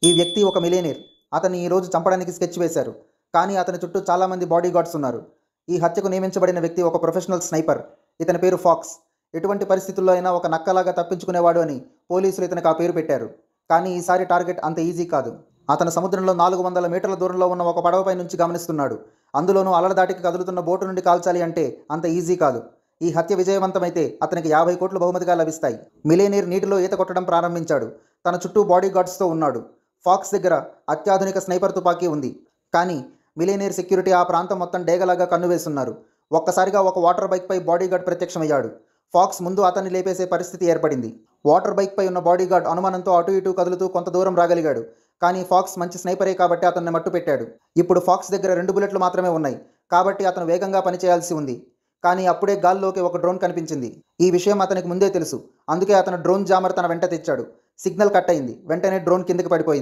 ఈ వ్యక్తి ఒక మిలియనీర్. అతన్ని ఈరోజు చంపడానికి స్కెచ్ వేశారు. కానీ అతని చుట్టూ చాలామంది బాడీగార్డ్స్ ఉన్నారు. ఈ హత్యకు నియమించబడిన వ్యక్తి ఒక ప్రొఫెషనల్ స్నైపర్. ఇతని పేరు ఫాక్స్. ఎటువంటి పరిస్థితుల్లో అయినా ఒక నక్కలాగా తప్పించుకునేవాడు అని పోలీసులు ఇతనికి ఆ పేరు పెట్టారు. కానీ ఈసారి టార్గెట్ అంత ఈజీ కాదు. అతను సముద్రంలో 400 మీటర్ల దూరంలో ఉన్న ఒక పడవపై నుంచి గమనిస్తున్నాడు. అందులోనూ అలల దాటికి కదులుతున్న బోటు నుండి కాల్చాలి అంటే అంత ఈజీ కాదు. ఈ హత్య విజయవంతమైతే అతనికి 50 కోట్లు బహుమతిగా లభిస్తాయి. మిలియనీర్ నీటిలో ఈత కొట్టడం ప్రారంభించాడు. తన చుట్టూ బాడీగార్డ్స్తో ఉన్నాడు. ఫాక్స్ దగ్గర అత్యాధునిక స్నైపర్ తుపాకీ ఉంది. కానీ మిలియనీర్ సెక్యూరిటీ ఆ ప్రాంతం మొత్తం డేగలాగా కన్నువేస్తున్నారు. ఒక్కసారిగా ఒక వాటర్ బైక్పై బాడీగార్డ్ ప్రత్యక్షమయ్యాడు. ఫాక్స్ ముందు అతన్ని లేపేసే పరిస్థితి ఏర్పడింది. వాటర్ బైక్పై ఉన్న బాడీగార్డ్ అనుమానంతో అటు ఇటు కదులుతూ కొంత దూరం రాగలిగాడు. కానీ ఫాక్స్ మంచి స్నైపరే కాబట్టి అతన్ని మట్టుపెట్టాడు. ఇప్పుడు ఫాక్స్ దగ్గర 2 బుల్లెట్లు మాత్రమే ఉన్నాయి. కాబట్టి అతను వేగంగా పనిచేయాల్సి ఉంది. కానీ అప్పుడే గాల్లోకి ఒక డ్రోన్ కనిపించింది. ఈ విషయం అతనికి ముందే తెలుసు. అందుకే అతను డ్రోన్ జామర్ తన వెంట తెచ్చాడు. సిగ్నల్ కట్ అయింది. వెంటనే డ్రోన్ కిందకి పడిపోయింది.